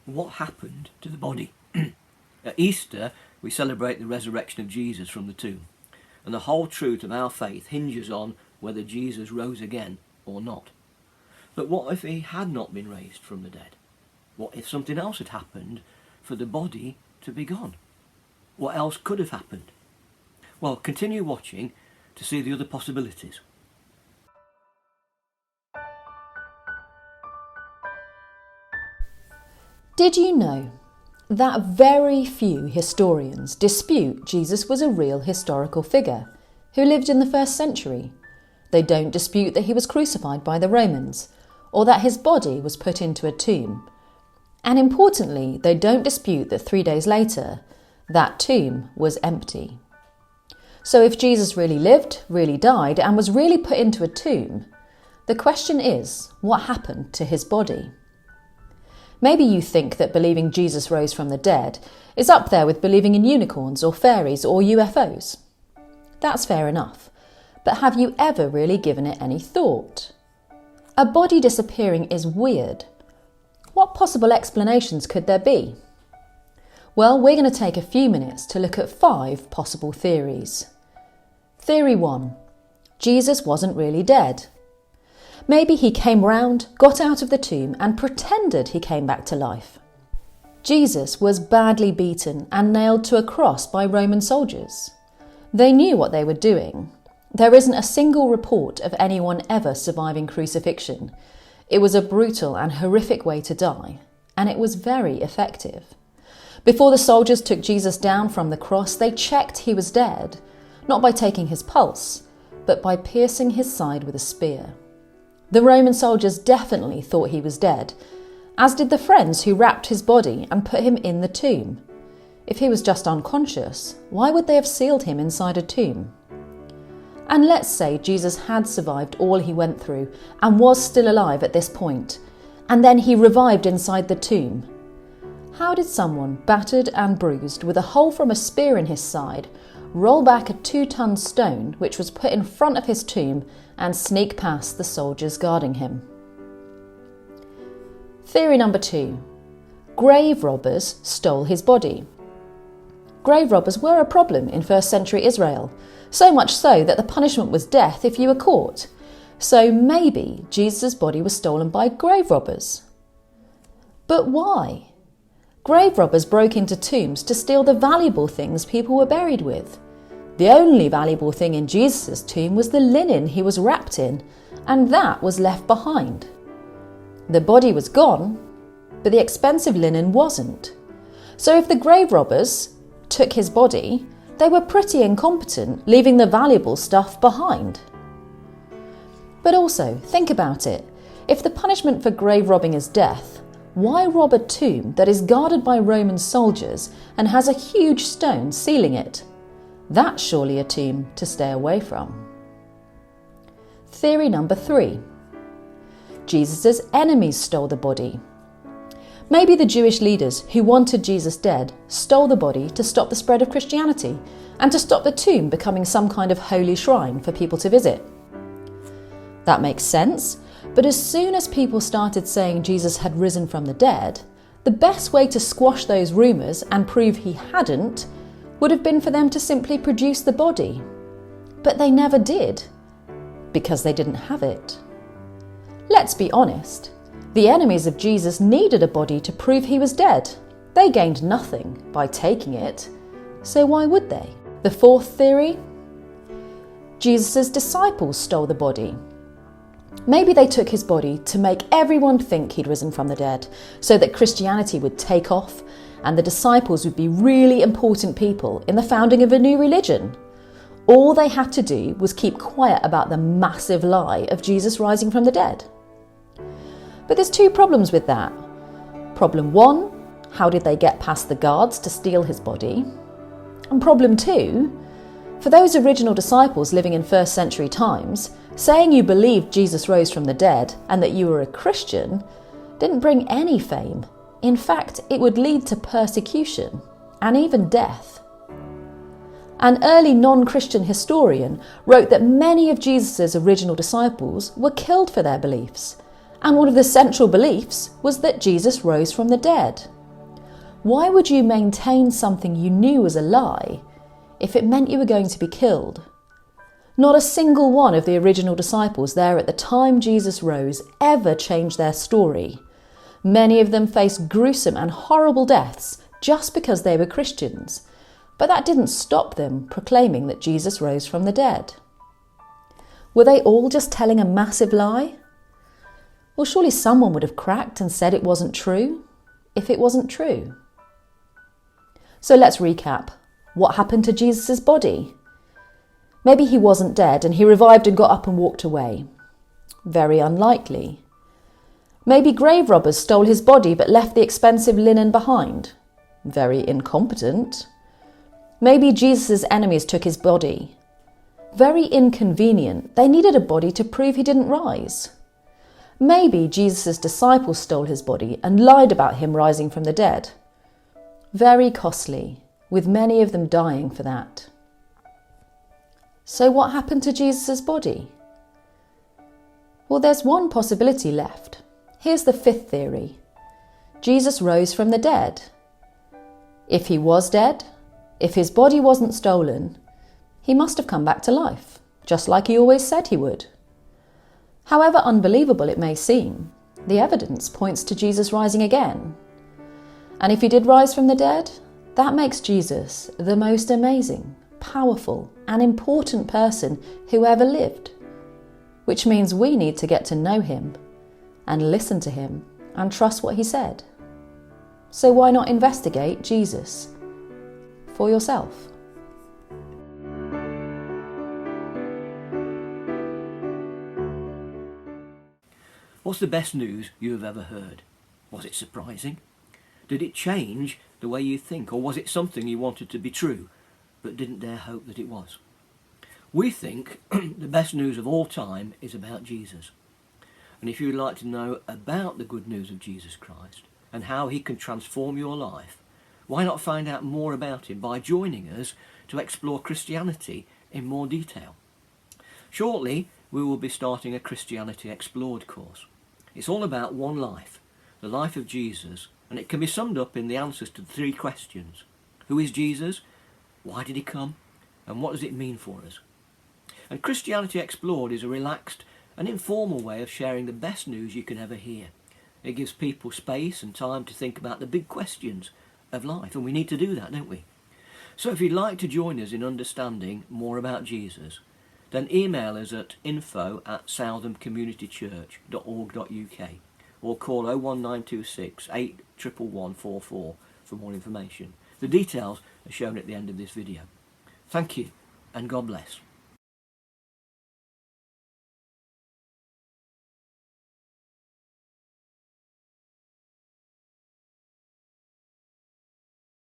what happened to the body? At Easter, we celebrate the resurrection of Jesus from the tomb, and the whole truth of our faith hinges on whether Jesus rose again or not. But what if he had not been raised from the dead? What if something else had happened for the body to be gone? What else could have happened? Well, continue watching to see the other possibilities. Did you know that very few historians dispute Jesus was a real historical figure who lived in the 1st century? They don't dispute that he was crucified by the Romans or that his body was put into a tomb. And importantly, they don't dispute that 3 days later, that tomb was empty. So if Jesus really lived, really died, and was really put into a tomb, the question is, what happened to his body? Maybe you think that believing Jesus rose from the dead is up there with believing in unicorns or fairies or UFOs. That's fair enough, but have you ever really given it any thought? A body disappearing is weird. What possible explanations could there be? Well, we're going to take a few minutes to look at 5 possible theories. Theory 1. Jesus wasn't really dead. Maybe he came round, got out of the tomb and pretended he came back to life. Jesus was badly beaten and nailed to a cross by Roman soldiers. They knew what they were doing. There isn't a single report of anyone ever surviving crucifixion. It was a brutal and horrific way to die, and it was very effective. Before the soldiers took Jesus down from the cross, they checked he was dead, not by taking his pulse, but by piercing his side with a spear. The Roman soldiers definitely thought he was dead, as did the friends who wrapped his body and put him in the tomb. If he was just unconscious, why would they have sealed him inside a tomb? And let's say Jesus had survived all he went through and was still alive at this point, and then he revived inside the tomb. How did someone battered and bruised with a hole from a spear in his side roll back a 2-ton stone which was put in front of his tomb and sneak past the soldiers guarding him? Theory number 2. Grave robbers stole his body. Grave robbers were a problem in 1st century Israel, so much so that the punishment was death if you were caught. So maybe Jesus' body was stolen by grave robbers. But why? Grave robbers broke into tombs to steal the valuable things people were buried with. The only valuable thing in Jesus' tomb was the linen he was wrapped in, and that was left behind. The body was gone, but the expensive linen wasn't. So if the grave robbers took his body, they were pretty incompetent, leaving the valuable stuff behind. But also, think about it. If the punishment for grave robbing is death, why rob a tomb that is guarded by Roman soldiers and has a huge stone sealing it? That's surely a tomb to stay away from. Theory number 3. Jesus' enemies stole the body. Maybe the Jewish leaders who wanted Jesus dead stole the body to stop the spread of Christianity and to stop the tomb becoming some kind of holy shrine for people to visit. That makes sense. But as soon as people started saying Jesus had risen from the dead, the best way to squash those rumours and prove he hadn't would have been for them to simply produce the body. But they never did, because they didn't have it. Let's be honest, the enemies of Jesus needed a body to prove he was dead. They gained nothing by taking it, so why would they? The 4th theory? Jesus' disciples stole the body. Maybe they took his body to make everyone think he'd risen from the dead, so that Christianity would take off and the disciples would be really important people in the founding of a new religion. All they had to do was keep quiet about the massive lie of Jesus rising from the dead. But there's 2 problems with that. Problem 1, how did they get past the guards to steal his body? And problem 2, for those original disciples living in 1st century times, saying you believed Jesus rose from the dead and that you were a Christian didn't bring any fame. In fact, it would lead to persecution and even death. An early non-Christian historian wrote that many of Jesus' original disciples were killed for their beliefs, And one of the central beliefs was that Jesus rose from the dead. Why would you maintain something you knew was a lie if it meant you were going to be killed? Not a single one of the original disciples there at the time Jesus rose ever changed their story. Many of them faced gruesome and horrible deaths just because they were Christians, but that didn't stop them proclaiming that Jesus rose from the dead. Were they all just telling a massive lie? Well, surely someone would have cracked and said it wasn't true, if it wasn't true. So let's recap. What happened to Jesus' body? Maybe he wasn't dead and he revived and got up and walked away. Very unlikely. Maybe grave robbers stole his body but left the expensive linen behind. Very incompetent. Maybe Jesus' enemies took his body. Very inconvenient. They needed a body to prove he didn't rise. Maybe Jesus' disciples stole his body and lied about him rising from the dead. Very costly, with many of them dying for that. So what happened to Jesus' body? Well, there's one possibility left. Here's the fifth theory. Jesus rose from the dead. If he was dead, if his body wasn't stolen, he must have come back to life, just like he always said he would. However unbelievable it may seem, the evidence points to Jesus rising again. And if he did rise from the dead, that makes Jesus the most amazing, powerful, and important person who ever lived, which means we need to get to know him and listen to him and trust what he said. So why not investigate Jesus for yourself? What's the best news you have ever heard? Was it surprising? Did it change the way you think, or was it something you wanted to be true but didn't dare hope that it was? We think the best news of all time is about Jesus. And if you'd like to know about the good news of Jesus Christ and how he can transform your life, why not find out more about him by joining us to explore Christianity in more detail? Shortly, we will be starting a Christianity Explored course. It's all about one life, the life of Jesus, and it can be summed up in the answers to 3 questions. Who is Jesus? Why did he come? And what does it mean for us? And Christianity Explored is a relaxed and informal way of sharing the best news you can ever hear. It gives people space and time to think about the big questions of life, and we need to do that, don't we? So if you'd like to join us in understanding more about Jesus, then email us at info@southamcommunitychurch.org.uk or call 01926 811144 for more information. The details are shown at the end of this video. Thank you and God bless.